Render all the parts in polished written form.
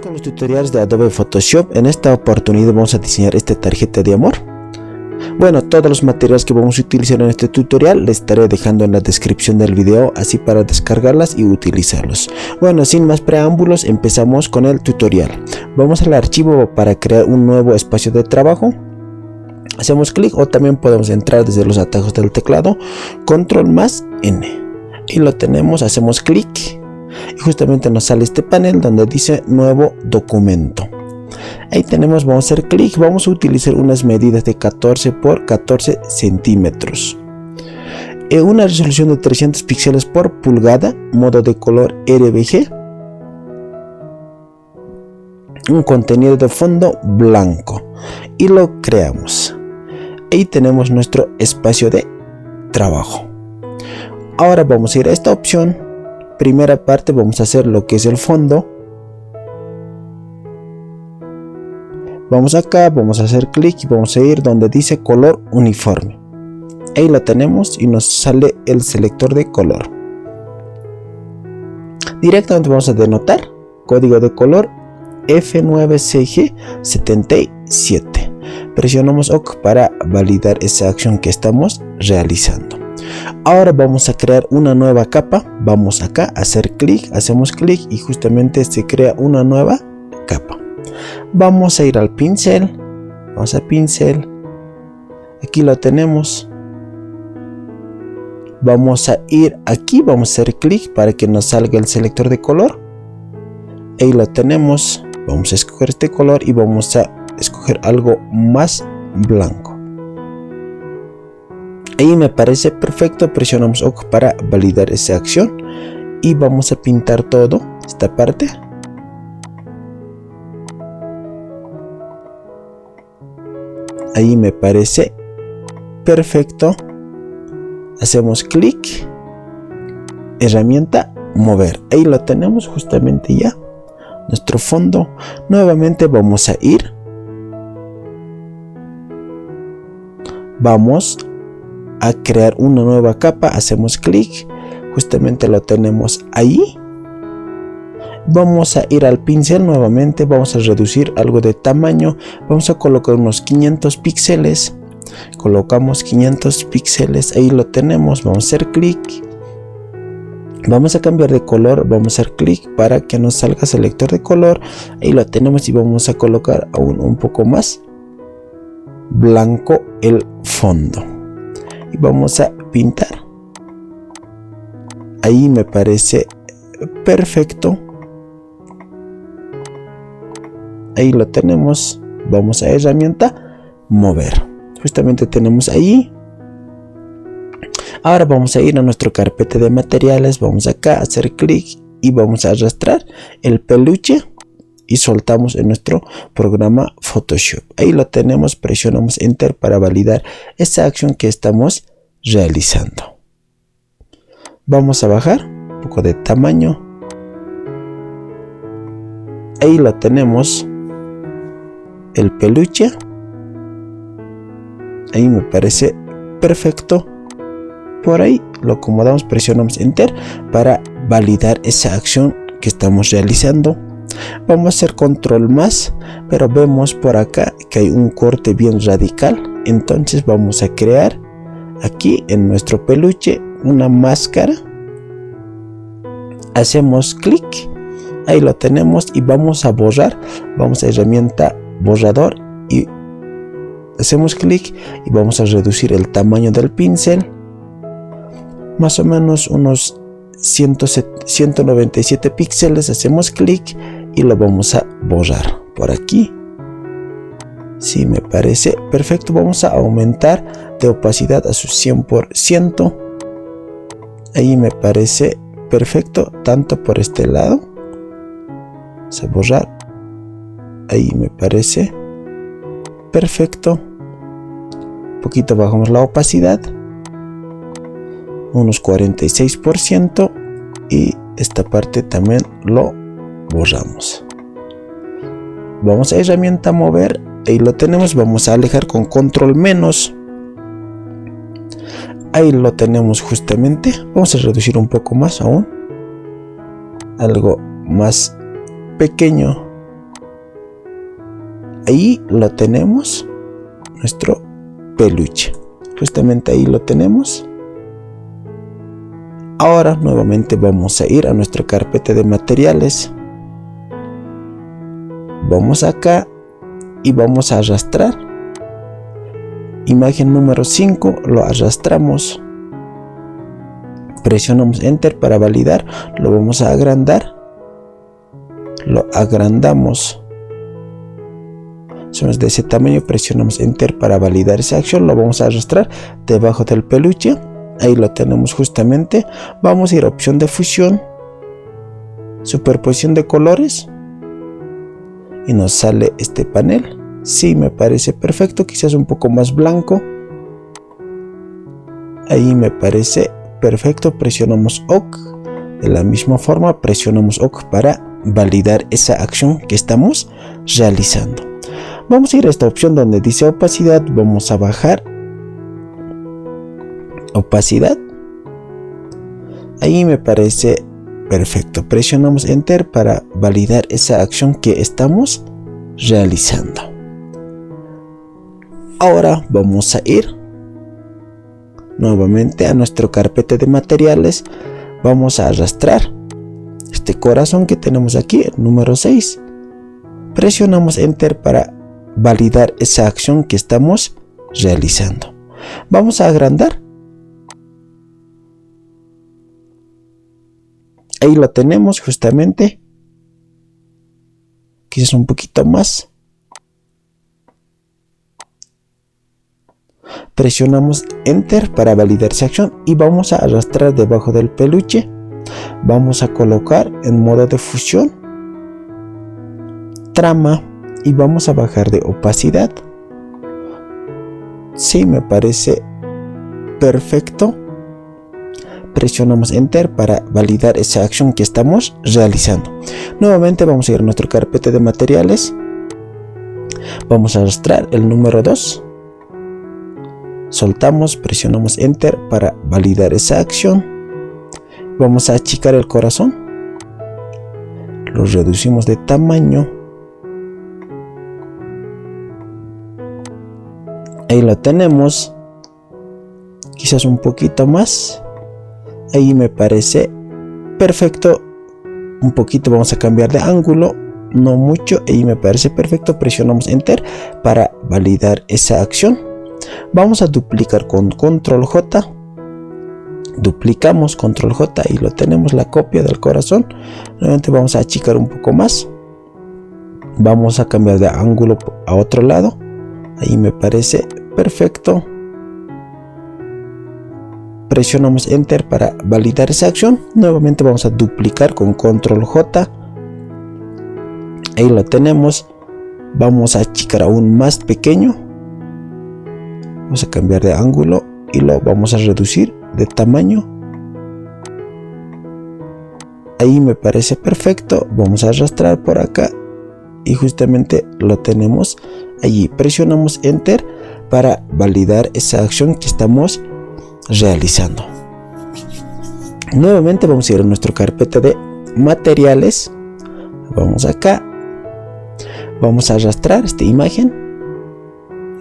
con los tutoriales de Adobe Photoshop. En esta oportunidad vamos a diseñar esta tarjeta de amor. Bueno, todos los materiales que vamos a utilizar en este tutorial les estaré dejando en la descripción del video, así para descargarlas y utilizarlos. Bueno, sin más preámbulos, empezamos con el tutorial. Vamos al archivo para crear un nuevo espacio de trabajo. Hacemos clic, o también podemos entrar desde los atajos del teclado, control más N. Y lo tenemos, hacemos clic. Y justamente nos sale este panel donde dice nuevo documento. Ahí tenemos, vamos a hacer clic, vamos a utilizar unas medidas de 14 por 14 centímetros. Una resolución de 300 píxeles por pulgada, modo de color RGB. Un contenido de fondo blanco. Y lo creamos. Ahí tenemos nuestro espacio de trabajo. Ahora vamos a ir a esta opción. Primera parte, vamos a hacer lo que es el fondo. Vamos acá, vamos a hacer clic y vamos a ir donde dice color uniforme. Ahí lo tenemos y nos sale el selector de color. Directamente vamos a denotar código de color F9CG77. Presionamos OK para validar esa acción que estamos realizando. Ahora vamos a crear una nueva capa. Vamos acá a hacer clic, hacemos clic y justamente se crea una nueva capa. Vamos a ir al pincel, vamos a pincel, aquí lo tenemos. Vamos a ir aquí, vamos a hacer clic para que nos salga el selector de color. Ahí lo tenemos, vamos a escoger este color y vamos a escoger algo más blanco. Ahí me parece perfecto, presionamos OK para validar esa acción y vamos a pintar todo esta parte. Ahí me parece perfecto. Hacemos clic, herramienta mover. Ahí lo tenemos justamente ya. Nuestro fondo. Nuevamente vamos a ir. Vamos a crear una nueva capa. Hacemos clic. Justamente lo tenemos ahí. Vamos a ir al pincel nuevamente, vamos a reducir algo de tamaño, vamos a colocar unos 500 píxeles, colocamos 500 píxeles, ahí lo tenemos, vamos a hacer clic, vamos a cambiar de color, vamos a hacer clic para que nos salga selector de color, ahí lo tenemos y vamos a colocar aún un poco más blanco el fondo y vamos a pintar. Ahí me parece perfecto. Ahí lo tenemos, vamos a herramienta mover, justamente tenemos ahí. Ahora vamos a ir a nuestro carpeta de materiales, vamos acá a hacer clic y vamos a arrastrar el peluche y soltamos en nuestro programa Photoshop. Ahí lo tenemos, presionamos Enter para validar esa acción que estamos realizando. Vamos a bajar un poco de tamaño. Ahí lo tenemos. El peluche. Ahí me parece perfecto. Por ahí lo acomodamos, presionamos Enter para validar esa acción que estamos realizando. Vamos a hacer control más, pero vemos por acá que hay un corte bien radical. Entonces vamos a crear aquí en nuestro peluche una máscara. Hacemos clic. Ahí lo tenemos y vamos a borrar. Vamos a herramienta borrador y hacemos clic y vamos a reducir el tamaño del pincel más o menos unos 197 píxeles. Hacemos clic y lo vamos a borrar por aquí. Sí, me parece perfecto. Vamos a aumentar de opacidad a su 100%. Ahí me parece perfecto, tanto por este lado. Vamos a borrar. Ahí me parece perfecto. Un poquito bajamos la opacidad, unos 46%, y esta parte también lo borramos. Vamos a herramienta mover, ahí lo tenemos, vamos a alejar con control menos. Ahí lo tenemos justamente. Vamos a reducir un poco más aún, algo más pequeño. ahí lo tenemos, nuestro peluche. Justamente ahí lo tenemos. Ahora nuevamente vamos a ir a nuestra carpeta de materiales. Vamos acá y vamos a arrastrar. Imagen número 5, lo arrastramos. Presionamos Enter para validar. Lo vamos a agrandar. Lo agrandamos. Somos de ese tamaño. Presionamos Enter para validar esa acción. Lo vamos a arrastrar debajo del peluche. Ahí lo tenemos justamente. Vamos a ir a opción de fusión. Superposición de colores. Y nos sale este panel. Sí, me parece perfecto. Quizás un poco más blanco. Ahí me parece perfecto. Presionamos OK. De la misma forma presionamos OK para validar esa acción que estamos realizando. Vamos a ir a esta opción donde dice opacidad. Vamos a bajar opacidad. Ahí me parece perfecto. Presionamos Enter para validar esa acción que estamos realizando. Ahora vamos a ir nuevamente a nuestra carpeta de materiales. Vamos a arrastrar este corazón que tenemos aquí, el número 6. Presionamos Enter para validar esa acción que estamos realizando. Vamos a agrandar. Ahí lo tenemos justamente. Quizás un poquito más. Presionamos Enter para validar esa acción y vamos a arrastrar debajo del peluche. Vamos a colocar en modo de fusión, trama, y vamos a bajar de opacidad. Sí, me parece perfecto. Presionamos Enter para validar esa acción que estamos realizando. Nuevamente vamos a ir a nuestra carpeta de materiales. Vamos a arrastrar el número 2. Soltamos, presionamos Enter para validar esa acción. Vamos a achicar el corazón. Lo reducimos de tamaño. Ahí lo tenemos. Quizás un poquito más. Ahí me parece perfecto. Un poquito vamos a cambiar de ángulo. No mucho. Ahí me parece perfecto. Presionamos Enter para validar esa acción. Vamos a duplicar con Control J. Duplicamos Control J y lo tenemos, la copia del corazón. Nuevamente vamos a achicar un poco más. Vamos a cambiar de ángulo a otro lado. Ahí me parece perfecto. Presionamos Enter para validar esa acción. Nuevamente vamos a duplicar con Control J. Ahí lo tenemos. Vamos a achicar aún más pequeño. Vamos a cambiar de ángulo y lo vamos a reducir de tamaño. Ahí me parece perfecto. Vamos a arrastrar por acá y justamente lo tenemos allí. Presionamos Enter para validar esa acción que estamos realizando. Nuevamente vamos a ir a nuestra carpeta de materiales. Vamos acá. Vamos a arrastrar esta imagen.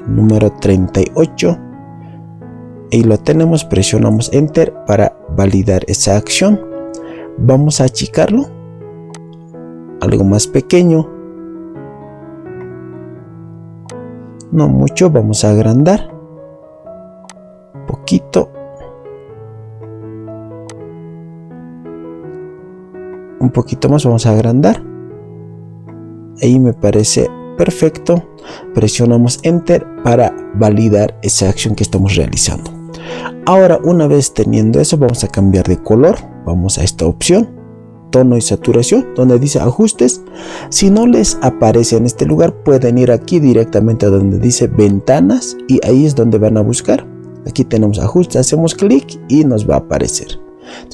Número 38. Y lo tenemos. Presionamos Enter para validar esa acción. Vamos a achicarlo. Algo más pequeño. No mucho. Vamos a agrandar. Poquito. Un poquito más. Vamos a agrandar. Ahí me parece perfecto. Presionamos Enter para validar esa acción que estamos realizando. Ahora, una vez teniendo eso, vamos a cambiar de color. Vamos a esta opción, tono y saturación, donde dice ajustes. Si no les aparece en este lugar, pueden ir aquí directamente a donde dice ventanas y ahí es donde van a buscar. Aquí tenemos ajustes, hacemos clic y nos va a aparecer.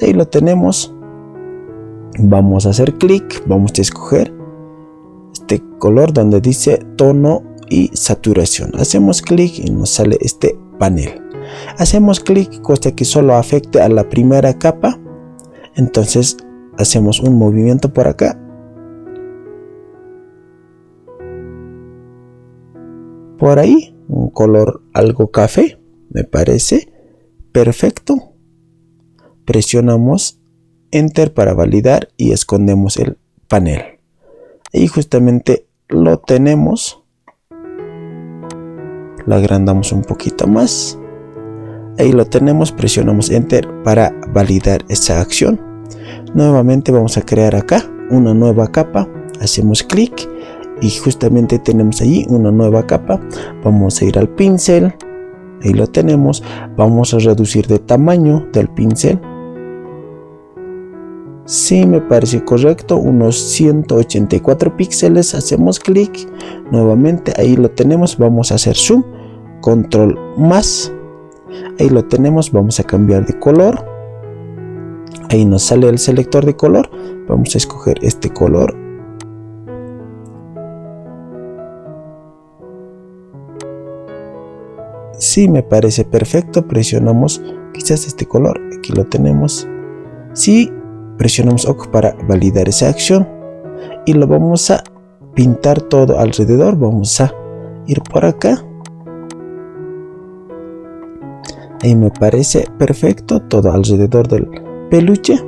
Ahí lo tenemos. Vamos a hacer clic, vamos a escoger este color donde dice tono y saturación. Hacemos clic y nos sale este panel. Hacemos clic, cosa que solo afecte a la primera capa. Entonces hacemos un movimiento por acá. por ahí, un color algo café, me parece perfecto. Presionamos Enter para validar y escondemos el panel. Y justamente lo tenemos. Lo agrandamos un poquito más. Ahí lo tenemos, presionamos Enter para validar esa acción. Nuevamente vamos a crear acá una nueva capa. Hacemos clic y justamente tenemos allí una nueva capa. Vamos a ir al pincel. Ahí lo tenemos. Vamos a reducir de tamaño del pincel. Sí, me parece correcto, unos 184 píxeles. Hacemos clic, nuevamente ahí lo tenemos. Vamos a hacer zoom, control más, ahí lo tenemos. Vamos a cambiar de color, ahí nos sale el selector de color. Vamos a escoger este color. Sí, me parece perfecto. Presionamos quizás este color, aquí lo tenemos. Sí, presionamos OK para validar esa acción y lo vamos a pintar todo alrededor. Vamos a ir por acá. Ahí me parece perfecto todo alrededor del peluche.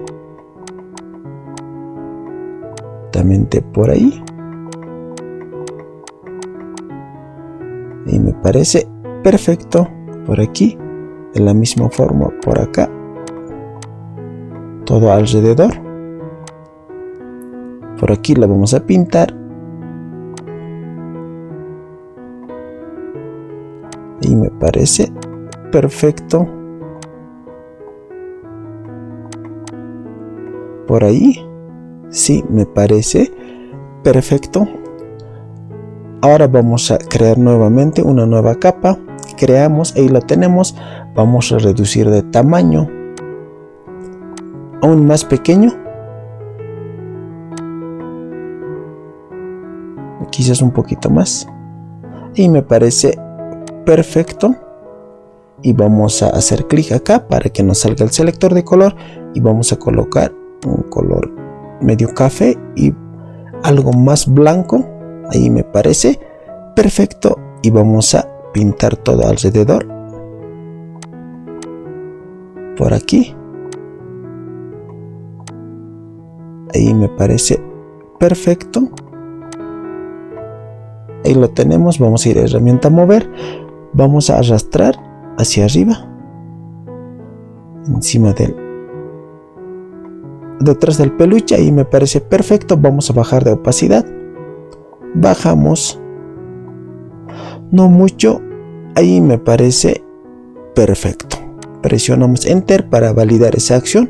También por ahí. Ahí me parece perfecto. Por aquí, de la misma forma por acá. Todo alrededor. Por aquí lo vamos a pintar. Y me parece perfecto. Por ahí. Sí, me parece perfecto. Ahora vamos a crear nuevamente una nueva capa. Creamos, ahí lo tenemos. Vamos a reducir de tamaño aún más pequeño, quizás un poquito más, y me parece perfecto. Y vamos a hacer clic acá para que nos salga el selector de color y vamos a colocar un color medio café y algo más blanco. Ahí me parece perfecto y vamos a pintar todo alrededor por aquí. Ahí me parece perfecto. Ahí lo tenemos. Vamos a ir a herramienta mover. Vamos a arrastrar hacia arriba. Encima detrás del peluche. Ahí me parece perfecto. Vamos a bajar de opacidad. Bajamos. No mucho. Ahí me parece perfecto. Presionamos Enter para validar esa acción.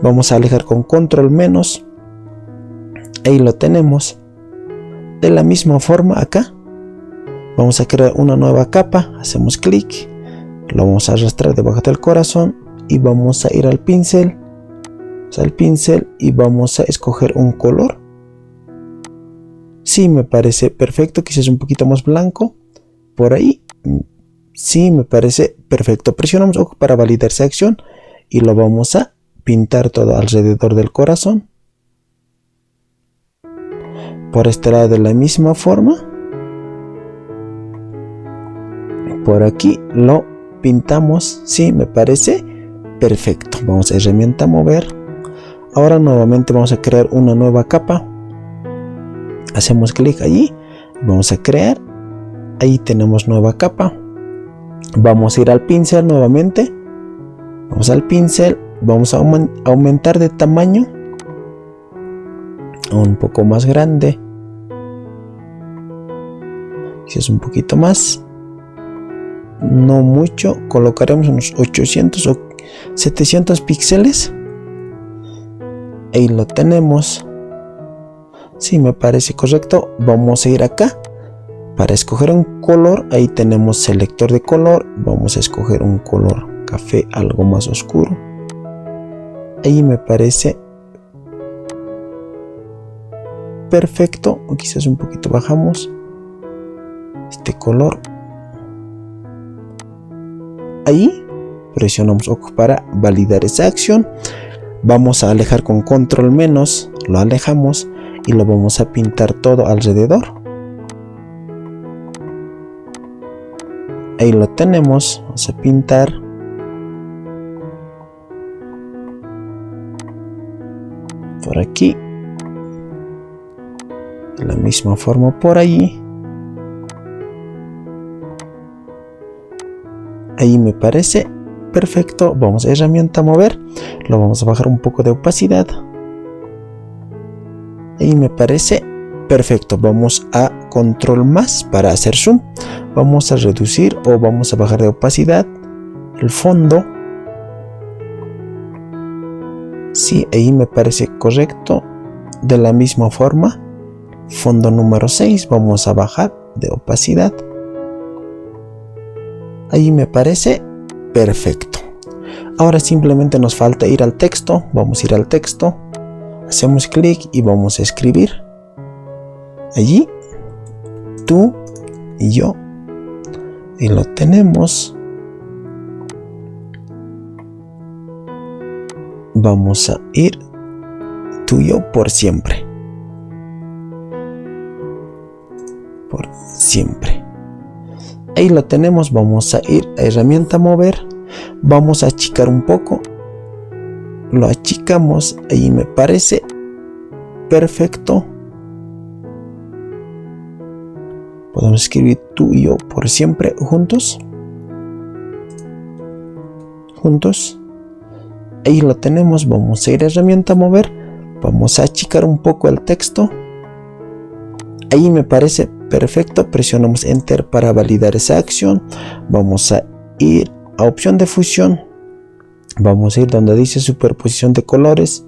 Vamos a alejar con control menos. Ahí lo tenemos. De la misma forma acá. Vamos a crear una nueva capa. Hacemos clic. Lo vamos a arrastrar debajo del corazón. Y vamos a ir al pincel. Y vamos a escoger un color. Sí, me parece perfecto. Quizás un poquito más blanco. Por ahí. Sí, me parece perfecto. Presionamos OK para validar esa acción. Y lo vamos a pintar todo alrededor del corazón. Por este lado de la misma forma. Por aquí lo pintamos. Sí, me parece perfecto. Vamos a herramienta mover. Ahora nuevamente vamos a crear una nueva capa. Hacemos clic allí. Vamos a crear. Ahí tenemos nueva capa. Vamos a ir al pincel nuevamente. Vamos al pincel. Vamos a aumentar de tamaño. Un poco más grande, si es un poquito más, no mucho, colocaremos unos 800 o 700 píxeles. Ahí lo tenemos. Sí, me parece correcto. Vamos a ir acá para escoger un color. Ahí tenemos selector de color. Vamos a escoger un color café algo más oscuro. Ahí me parece perfecto. O quizás un poquito bajamos este color. Ahí presionamos OK para validar esa acción. Vamos a alejar con control menos. Lo alejamos y lo vamos a pintar todo alrededor. Ahí lo tenemos. Vamos a pintar. Por aquí. De la misma forma por allí. Ahí me parece perfecto. Vamos a herramienta mover. Lo vamos a bajar un poco de opacidad. Ahí me parece perfecto. Vamos a control más para hacer zoom. Vamos a reducir o vamos a bajar de opacidad el fondo. Sí, ahí me parece correcto. De la misma forma, fondo número 6, vamos a bajar de opacidad. Ahí me parece perfecto. Ahora simplemente nos falta ir al texto. Vamos a ir al texto. Hacemos clic y vamos a escribir. Allí, tú y yo. Y lo tenemos. Vamos a ir tú y yo por siempre. Por siempre. Ahí lo tenemos. Vamos a ir a herramienta mover. Vamos a achicar un poco. Lo achicamos. Ahí me parece perfecto. Podemos escribir tú y yo por siempre juntos. Juntos. Ahí lo tenemos. Vamos a ir a herramienta mover. Vamos a achicar un poco el texto. Ahí me parece perfecto. Presionamos enter para validar esa acción. Vamos a ir a opción de fusión. Vamos a ir donde dice superposición de colores.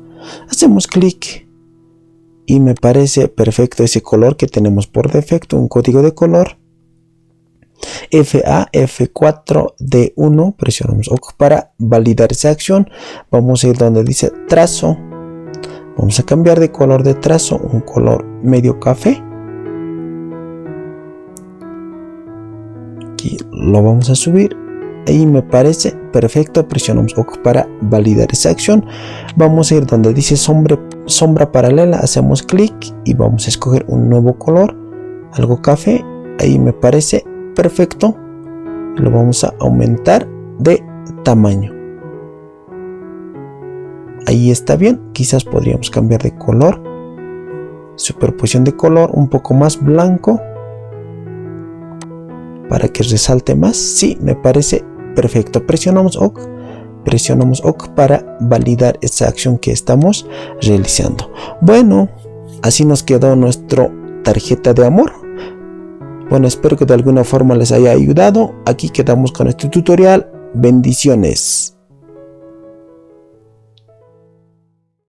Hacemos clic. Y me parece perfecto ese color que tenemos por defecto. Un código de color. FA F4 D1. Presionamos OK para validar esa acción. Vamos a ir donde dice trazo. Vamos a cambiar de color de trazo. Un color medio café. Aquí lo vamos a subir. Ahí me parece perfecto. Presionamos OK para validar esa acción. Vamos a ir donde dice sombra paralela. Hacemos clic y vamos a escoger un nuevo color. Algo café. Ahí me parece perfecto. Lo vamos a aumentar de tamaño. Ahí está bien. Quizás podríamos cambiar de color. Superposición de color un poco más blanco. Para que resalte más. Sí, me parece perfecto. Presionamos OK. Presionamos OK para validar esta acción que estamos realizando. Bueno, así nos quedó nuestra tarjeta de amor. Bueno, espero que de alguna forma les haya ayudado. Aquí quedamos con este tutorial. Bendiciones.